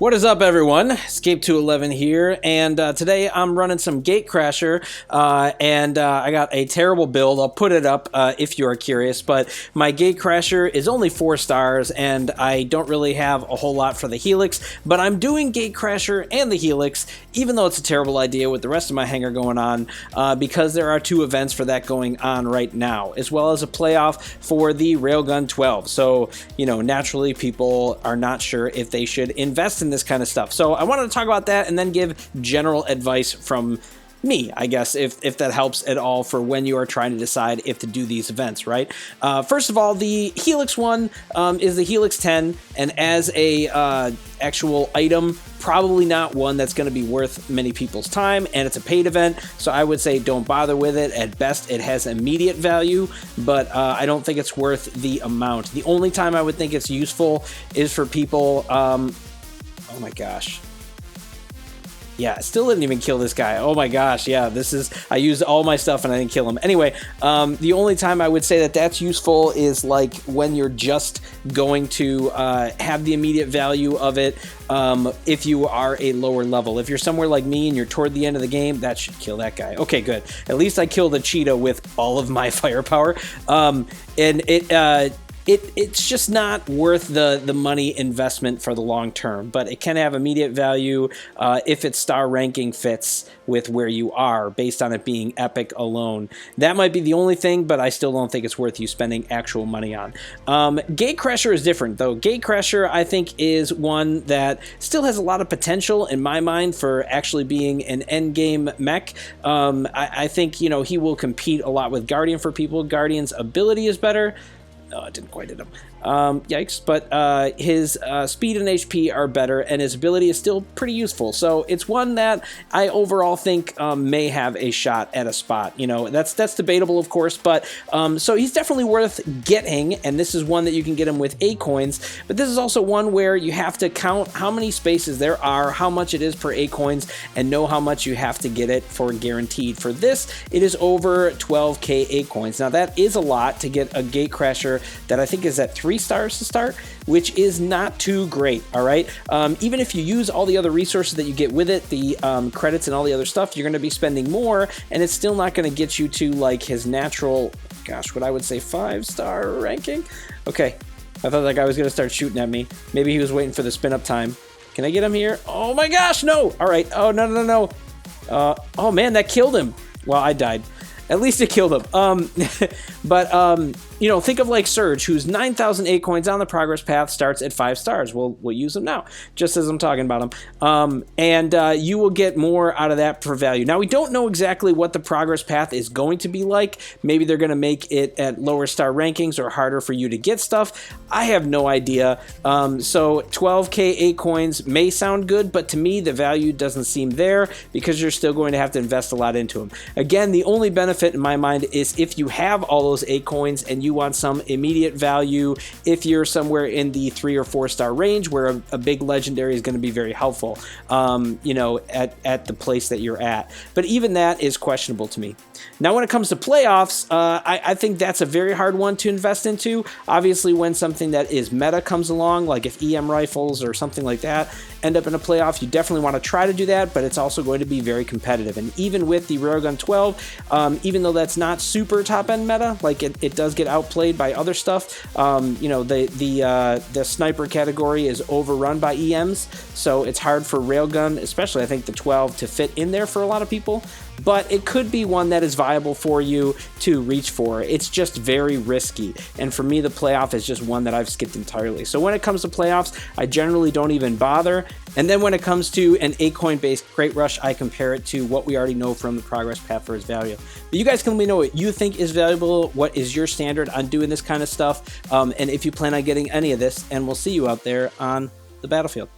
What is up, everyone? Escape211 here, and today I'm running some Gatecrasher, and I got a terrible build. I'll put it up if you are curious, but my Gatecrasher is only 4 stars, and I don't really have a whole lot for the Helix, but I'm doing Gatecrasher and the Helix, even though it's a terrible idea with the rest of my hangar going on, because there are 2 events for that going on right now, as well as a playoff for the Railgun 12. So, you know, naturally people are not sure if they should invest in this kind of stuff. So I wanted to talk about that and then give general advice from me, I guess, if that helps at all for when you are trying to decide if to do these events, right? First of all, the Helix one is the Helix 10, and as a actual item, probably not one that's going to be worth many people's time, and it's a paid event, so I would say don't bother with it. At best, it has immediate value, but I don't think it's worth the amount. The only time I would think it's useful is for people, oh my gosh. Yeah, still didn't even kill this guy. Oh my gosh, yeah, I used all my stuff and I didn't kill him. Anyway, the only time I would say that that's useful is like when you're just going to have the immediate value of it if you are a lower level. If you're somewhere like me and you're toward the end of the game, that should kill that guy. Okay, good. At least I killed a cheetah with all of my firepower. It's just not worth the money investment for the long term, but it can have immediate value if its star ranking fits with where you are based on it being epic alone. That might be the only thing, but I still don't think it's worth you spending actual money on. Gatecrasher is different though. Gatecrasher, I think, is one that still has a lot of potential in my mind for actually being an endgame mech. I think, you know, he will compete a lot with Guardian for people. Guardian's ability is better. Oh, it didn't quite hit him. Yikes. But his speed and HP are better, and his ability is still pretty useful. So it's one that I overall think may have a shot at a spot. You know, that's debatable, of course, but so he's definitely worth getting, and this is one that you can get him with acoins. But this is also one where you have to count how many spaces there are, how much it is per acoins, and know how much you have to get it for guaranteed. For this, it is over 12k acoins. Now that is a lot to get a Gatecrasher that I think is at 3 stars to start, which is not too great. All right, even if you use all the other resources that you get with it, the credits and all the other stuff, you're going to be spending more, and it's still not going to get you to like his natural, gosh, what I would say 5-star ranking. Okay, I thought that guy was going to start shooting at me. Maybe he was waiting for the spin up time. Can I get him here? Oh my gosh, no. All right. Oh no. Oh man, that killed him. Well, I died. At least it killed him. You know, think of like Surge, who's 9,000 acoins on the progress path, starts at 5 stars. We'll use him now, just as I'm talking about him. You will get more out of that for value. Now, we don't know exactly what the progress path is going to be like. Maybe they're going to make it at lower star rankings or harder for you to get stuff. I have no idea. So 12k acoins may sound good, but to me, the value doesn't seem there because you're still going to have to invest a lot into them. Again, the only benefit in my mind is if you have all those acoins and you want some immediate value, if you're somewhere in the 3 or 4 star range where a big legendary is going to be very helpful, you know, at the place that you're at. But even that is questionable to me. Now, when it comes to playoffs, I think that's a very hard one to invest into. Obviously, when something that is meta comes along, like if EM rifles or something like that end up in a playoff, you definitely want to try to do that, but it's also going to be very competitive. And even with the Railgun 12, even though that's not super top-end meta, like it does get outplayed by other stuff, you know, the sniper category is overrun by EMs, so it's hard for Railgun, especially I think the 12, to fit in there for a lot of people. But it could be one that is viable for you to reach for. It's just very risky. And for me, the playoff is just one that I've skipped entirely. So when it comes to playoffs, I generally don't even bother. And then when it comes to an acoin-based crate rush, I compare it to what we already know from the progress path for its value. But you guys can let me know what you think is valuable, what is your standard on doing this kind of stuff, and if you plan on getting any of this, and we'll see you out there on the battlefield.